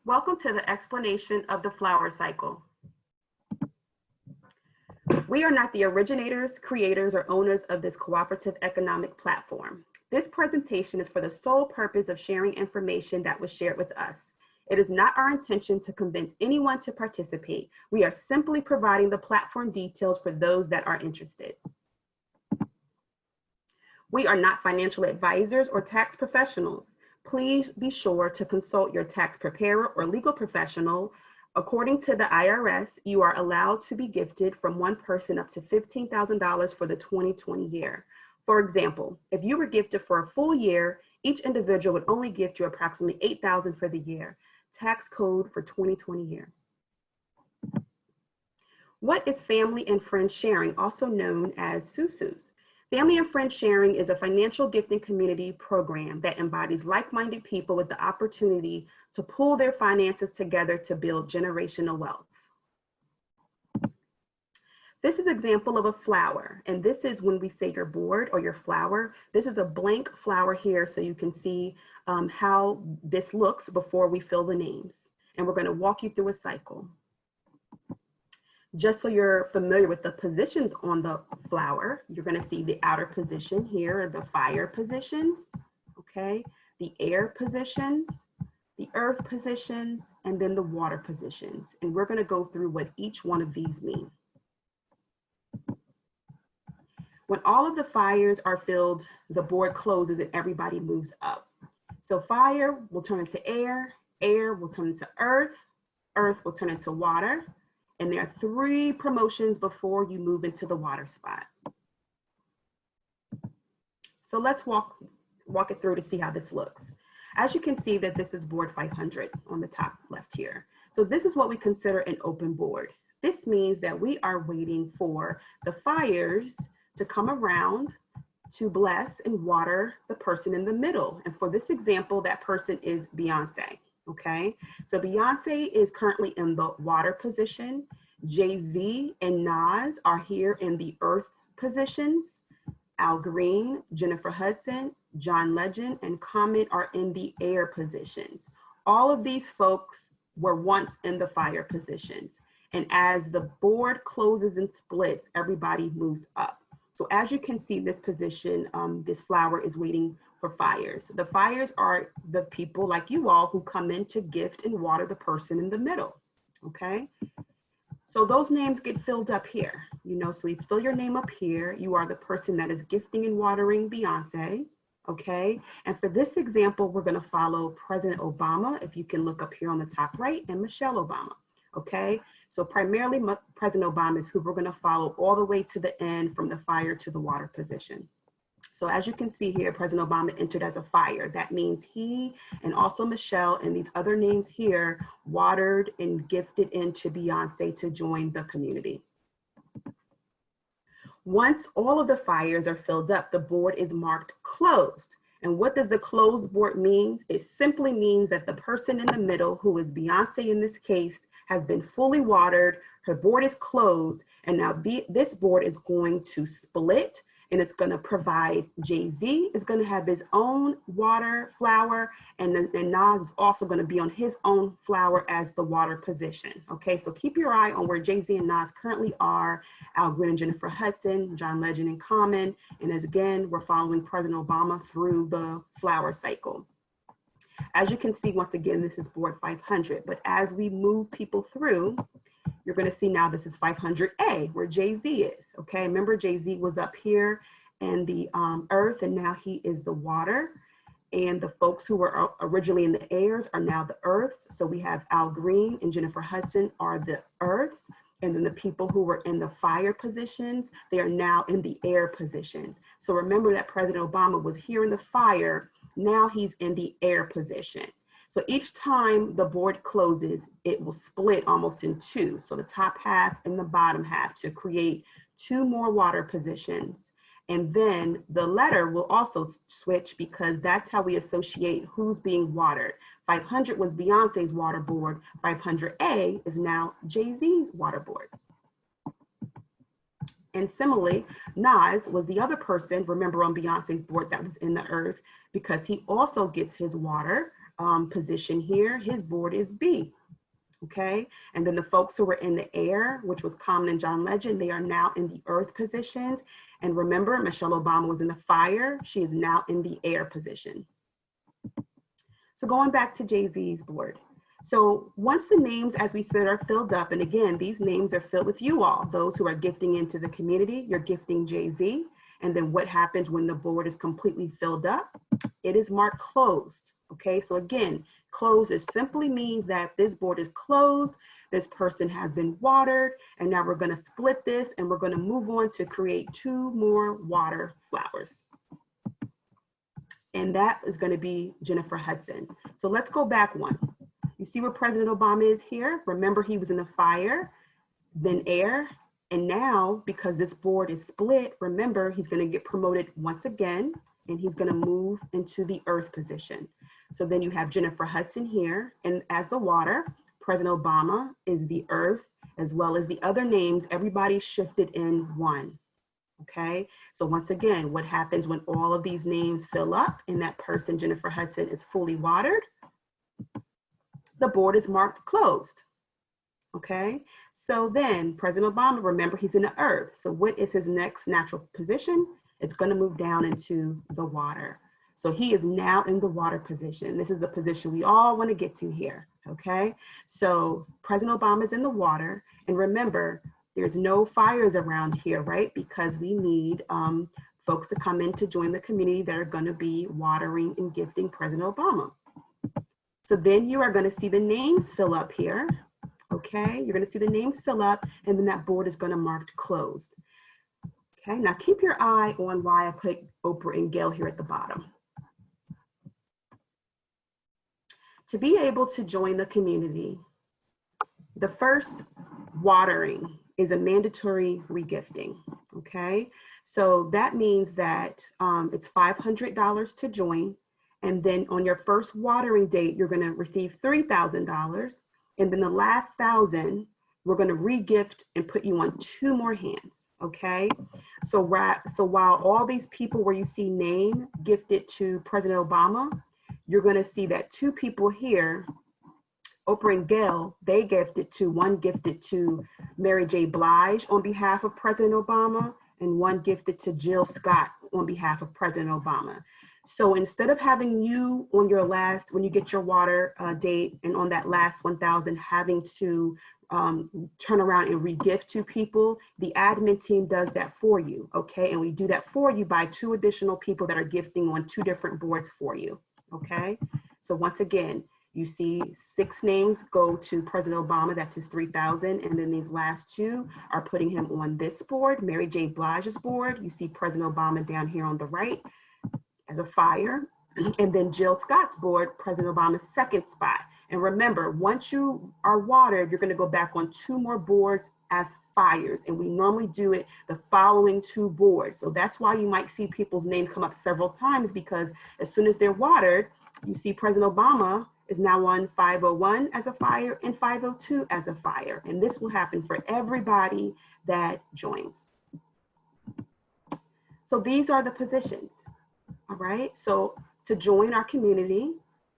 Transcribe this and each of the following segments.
Welcome to the explanation of the flower cycle. We are not the originators, creators, or owners of this cooperative economic platform. This presentation is for the sole purpose of sharing information that was shared with us. It is not our intention to convince anyone to participate. We are simply providing the platform details for those that are interested. We are not financial advisors or tax professionals. Please be sure to consult your tax preparer or legal professional. According to the IRS, you are allowed to be gifted from one person up to $15,000 for the 2020 year. For example, if you were gifted for a full year, each individual would only gift you approximately $8,000 for the year. Tax code for 2020 year. What is family and friend sharing, also known as SUSUs? Family and friend sharing is a financial gifting community program that embodies like-minded people with the opportunity to pool their finances together to build generational wealth. This is an example of a flower, and this is when we say your board or your flower. This is a blank flower here, so you can see how this looks before we fill the names. And we're going to walk you through a cycle. Just so you're familiar with the positions on the flower, you're going to see the outer position here, the fire positions, okay, the air positions, the earth positions, and then the water positions. And we're going to go through what each one of these mean. When all of the fires are filled, the board closes and everybody moves up. So fire will turn into air, air will turn into earth, earth will turn into water. And there are 3 promotions before you move into the water spot. So let's walk it through to see how this looks. As you can see that this is board 500 on the top left here. So this is what we consider an open board. This means that we are waiting for the fires to come around to bless and water the person in the middle. And for this example, that person is Beyonce. Okay, so Beyonce is currently in the water position. Jay-Z and Nas are here in the earth positions. Al Green, Jennifer Hudson, John Legend, and Common are in the air positions. All of these folks were once in the fire positions. And as the board closes and splits, everybody moves up. So as you can see, this position, this flower is waiting for fires. The fires are the people like you all who come in to gift and water the person in the middle, okay? So those names get filled up here, so you fill your name up here. You are the person that is gifting and watering Beyonce, okay? And for this example, we're gonna follow President Obama, if you can look up here on the top right, and Michelle Obama, okay? So primarily President Obama is who we're gonna follow all the way to the end from the fire to the water position. So as you can see here, President Obama entered as a fire. That means he and also Michelle and these other names here watered and gifted into Beyonce to join the community. Once all of the fires are filled up, the board is marked closed. And what does the closed board mean? It simply means that the person in the middle, who is Beyonce in this case, has been fully watered, her board is closed, and now this board is going to split, and it's going to provide Jay-Z is going to have his own water flower, and Nas is also going to be on his own flower as the water position. Okay, so keep your eye on where Jay-Z and Nas currently are, Al Green and Jennifer Hudson, John Legend and Common, and as again, we're following President Obama through the flower cycle. As you can see, once again, this is board 500, but as we move people through, you're going to see now this is 500A, where Jay-Z is, okay? Remember, Jay-Z was up here in the earth, and now he is the water. And the folks who were originally in the airs are now the earths. So we have Al Green and Jennifer Hudson are the earths. And then the people who were in the fire positions, they are now in the air positions. So remember that President Obama was here in the fire. Now he's in the air position. So each time the board closes, it will split almost in 2. So the top half and the bottom half to create 2 more water positions. And then the letter will also switch because that's how we associate who's being watered. 500 was Beyonce's water board. 500A is now Jay-Z's water board. And similarly, Nas was the other person, remember, on Beyonce's board that was in the earth, because he also gets his water position here, his board is B. Okay, and then the folks who were in the air, which was Common and John Legend, they are now in the earth positions. And remember, Michelle Obama was in the fire. She is now in the air position. So going back to Jay-Z's board. So once the names, as we said, are filled up, and again, these names are filled with you all, those who are gifting into the community, you're gifting Jay-Z. And then what happens when the board is completely filled up? It is marked closed. Okay, so again, closed is simply means that this board is closed, this person has been watered, and now we're going to split this and we're going to move on to create 2 more water flowers. And that is going to be Jennifer Hudson. So let's go back one. You see where President Obama is here? Remember, he was in the fire, then air, and now because this board is split, remember, he's going to get promoted once again, and he's going to move into the earth position. So then you have Jennifer Hudson here, and as the water, President Obama is the earth, as well as the other names, everybody shifted in 1. Okay, so once again, what happens when all of these names fill up and that person, Jennifer Hudson, is fully watered? The board is marked closed. Okay, so then President Obama, remember, he's in the earth. So what is his next natural position? It's going to move down into the water. So he is now in the water position. This is the position we all want to get to here, okay? So President Obama is in the water, and remember, there's no fires around here, right? Because we need folks to come in to join the community that are going to be watering and gifting President Obama. So then you are going to see the names fill up here, okay? You're going to see the names fill up, and then that board is going to mark closed. Okay, now keep your eye on why I put Oprah and Gail here at the bottom. To be able to join the community, the first watering is a mandatory regifting, okay? So that means that it's $500 to join, and then on your first watering date, you're gonna receive $3,000, and then the last $1,000, we're gonna regift and put you on 2 more hands, okay? So while all these people where you see name gifted to President Obama, you're going to see that 2 people here, Oprah and Gail, they gifted to, one gifted to Mary J. Blige on behalf of President Obama, and one gifted to Jill Scott on behalf of President Obama. So instead of having you on your last, when you get your water date, and on that last 1,000 having to turn around and regift to people, the admin team does that for you, okay? And we do that for you by 2 additional people that are gifting on 2 different boards for you. Okay, so once again, you see 6 names go to President Obama, that's his 3,000, and then these last 2 are putting him on this board, Mary J. Blige's board. You see President Obama down here on the right as a fire, and then Jill Scott's board, President Obama's 2nd spot. And remember, once you are watered, you're going to go back on 2 more boards as fires, and we normally do it the following 2 boards. So that's why you might see people's name come up several times, because as soon as they're watered, you see President Obama is now on 501 as a fire and 502 as a fire. And this will happen for everybody that joins. So these are the positions, all right? So to join our community,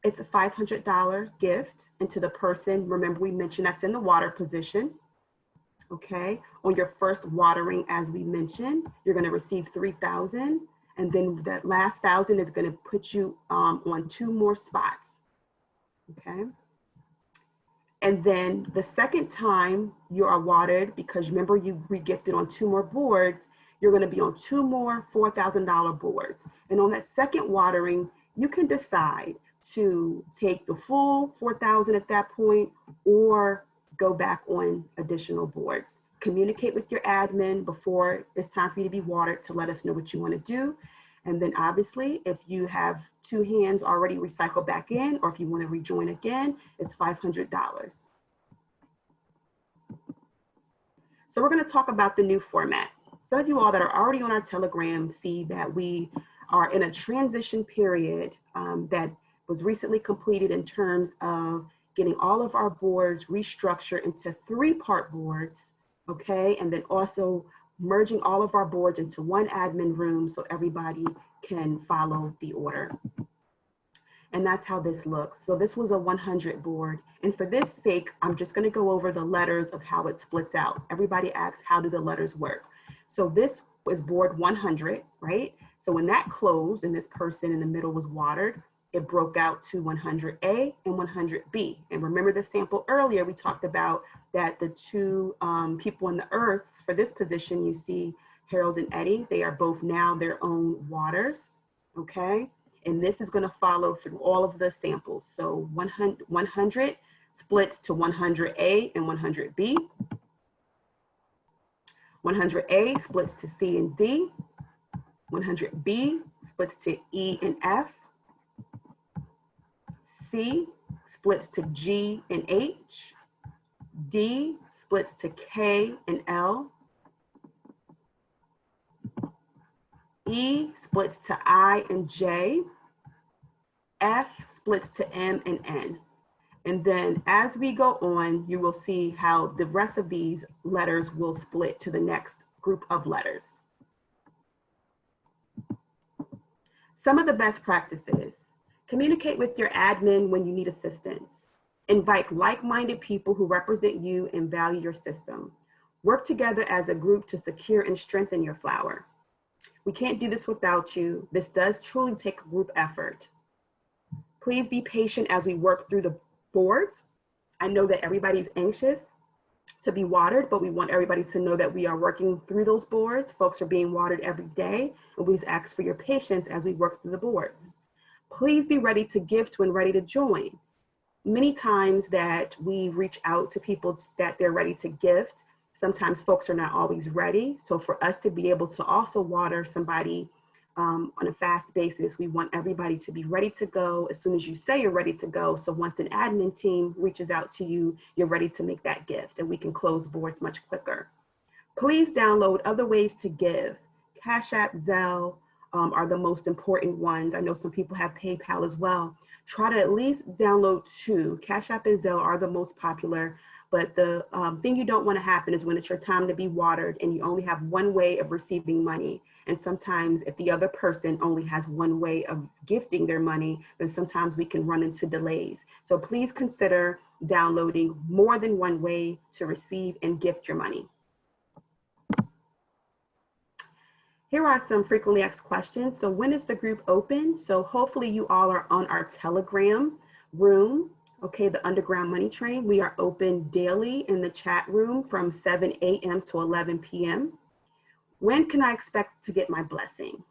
it's a $500 gift, and to the person, remember we mentioned that's in the water position. Okay, on your first watering, as we mentioned, you're going to receive $3,000, and then that last $1,000 is going to put you on 2 more spots. Okay, and then the second time you are watered, because remember you regifted on 2 more boards, you're going to be on 2 more $4,000 boards. And on that second watering, you can decide to take the full $4,000 at that point, or go back on additional boards. Communicate with your admin before it's time for you to be watered to let us know what you want to do. And then obviously, if you have 2 hands already recycled back in, or if you want to rejoin again, it's $500. So we're going to talk about the new format. Some of you all that are already on our Telegram see that we are in a transition period that was recently completed in terms of getting all of our boards restructured into 3-part boards, okay? And then also merging all of our boards into 1 admin room so everybody can follow the order. And that's how this looks. So this was a 100 board. And for this sake, I'm just going to go over the letters of how it splits out. Everybody asks, how do the letters work? So this was board 100, right? So when that closed and this person in the middle was watered, it broke out to 100A and 100B. And remember the sample earlier, we talked about that the two people in the earths for this position, you see Harold and Eddie, they are both now their own waters, okay? And this is going to follow through all of the samples. So 100 splits to 100A and 100B. 100A splits to C and D. 100B splits to E and F. C splits to G and H. D splits to K and L. E splits to I and J. F splits to M and N. And then as we go on, you will see how the rest of these letters will split to the next group of letters. Some of the best practices: communicate with your admin when you need assistance. Invite like-minded people who represent you and value your system. Work together as a group to secure and strengthen your flower. We can't do this without you. This does truly take a group effort. Please be patient as we work through the boards. I know that everybody's anxious to be watered, but we want everybody to know that we are working through those boards. Folks are being watered every day, and we just ask for your patience as we work through the boards. Please be ready to gift when ready to join. Many times that we reach out to people that they're ready to gift, sometimes folks are not always ready. So for us to be able to also water somebody on a fast basis, we want everybody to be ready to go as soon as you say you're ready to go. So once an admin team reaches out to you, you're ready to make that gift and we can close boards much quicker. Please download other ways to give. Cash App, Zelle are the most important ones. I know some people have PayPal as well. Try to at least download two. Cash App and Zelle are the most popular. But the thing you don't want to happen is when it's your time to be watered and you only have one way of receiving money. And sometimes if the other person only has one way of gifting their money, then sometimes we can run into delays. So please consider downloading more than one way to receive and gift your money. Here are some frequently asked questions. So when is the group open? So hopefully you all are on our Telegram room. Okay, the Underground Money Train. We are open daily in the chat room from 7 a.m. to 11 p.m. When can I expect to get my blessing?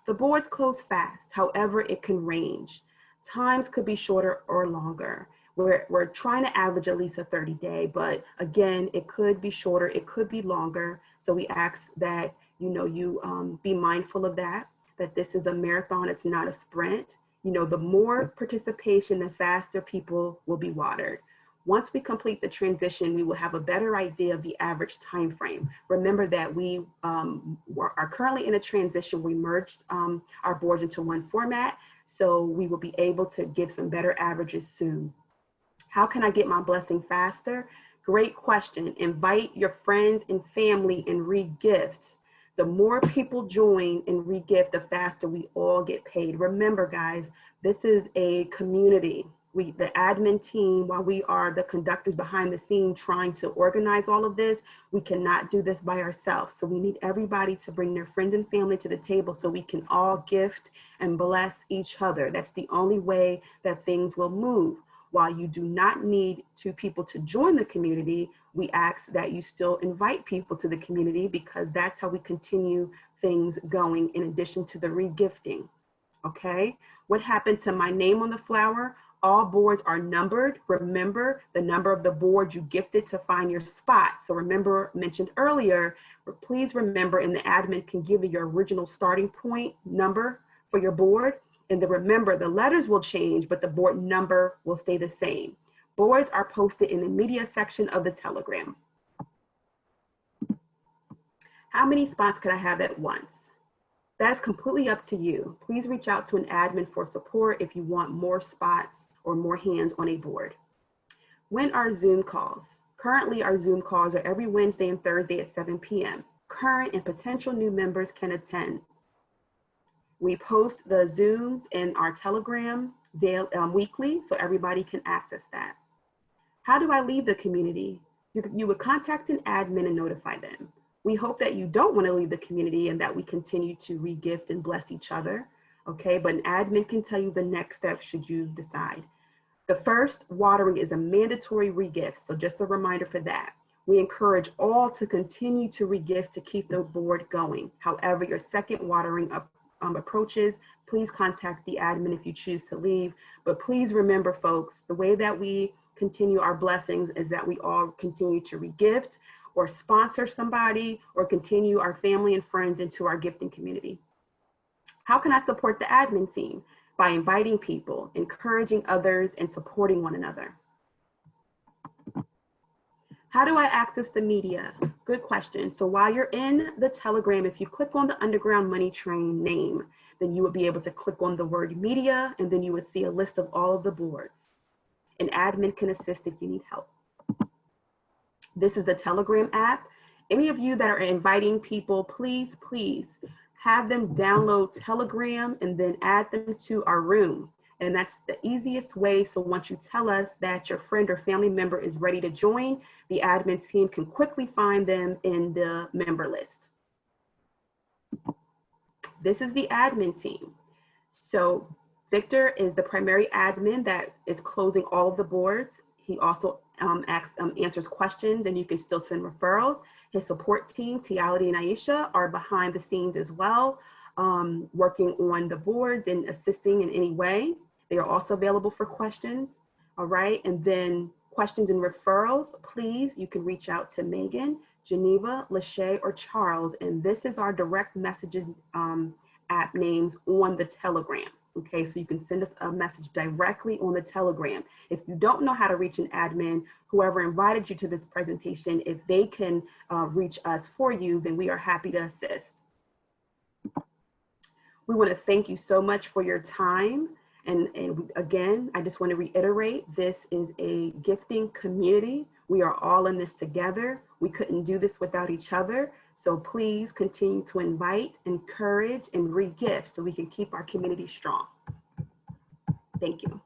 The boards close fast. However, it can range. Times could be shorter or longer. We're trying to average at least a 30-day, but again, it could be shorter, it could be longer. So we ask that you be mindful of that this is a marathon, it's not a sprint. The more participation, the faster people will be watered. Once we complete the transition, we will have a better idea of the average time frame. Remember that we are currently in a transition. We merged our boards into one format, so we will be able to give some better averages soon. How can I get my blessing faster? Great question. Invite your friends and family and re-gift. The more people join and re-gift, the faster we all get paid. Remember, guys, this is a community. The admin team, while we are the conductors behind the scene trying to organize all of this, we cannot do this by ourselves. So we need everybody to bring their friends and family to the table so we can all gift and bless each other. That's the only way that things will move. While you do not need two people to join the community, we ask that you still invite people to the community because that's how we continue things going in addition to the re-gifting. Okay, what happened to my name on the flower? All boards are numbered. Remember the number of the board you gifted to find your spot. So remember, mentioned earlier, please remember, and the admin can give you your original starting point number for your board. And remember, the letters will change, but the board number will stay the same. Boards are posted in the media section of the Telegram. How many spots could I have at once? That is completely up to you. Please reach out to an admin for support if you want more spots or more hands on a board. When are Zoom calls? Currently, our Zoom calls are every Wednesday and Thursday at 7 p.m. Current and potential new members can attend. We post the Zooms in our Telegram weekly, so everybody can access that. How do I leave the community? You would contact an admin and notify them. We hope that you don't want to leave the community and that we continue to re-gift and bless each other, okay? But an admin can tell you the next step should you decide. The first watering is a mandatory re-gift, so just a reminder for that. We encourage all to continue to re-gift to keep the board going. However, your second watering approaches, please contact the admin if you choose to leave. But please remember, folks, the way that we continue our blessings is that we all continue to re-gift or sponsor somebody or continue our family and friends into our gifting community. How can I support the admin team? By inviting people, encouraging others, and supporting one another. How do I access the media? Good question. So while you're in the Telegram, if you click on the Underground Money Train name, then you would be able to click on the word media, and then you would see a list of all of the boards. An admin can assist if you need help. This is the Telegram app. Any of you that are inviting people, please have them download Telegram and then add them to our room. And that's the easiest way. So once you tell us that your friend or family member is ready to join, the admin team can quickly find them in the member list. This is the admin team. So Victor is the primary admin that is closing all of the boards. He also answers questions, and you can still send referrals. His support team, Tiality and Aisha, are behind the scenes as well, working on the boards and assisting in any way. They are also available for questions, all right? And then questions and referrals, please, you can reach out to Megan, Geneva, Lachey, or Charles, and this is our direct messages app names on the Telegram. Okay, so you can send us a message directly on the Telegram. If you don't know how to reach an admin, whoever invited you to this presentation, if they can reach us for you, then we are happy to assist. We want to thank you so much for your time. And again, I just want to reiterate, this is a gifting community. We are all in this together. We couldn't do this without each other. So please continue to invite, encourage, and re-gift so we can keep our community strong. Thank you.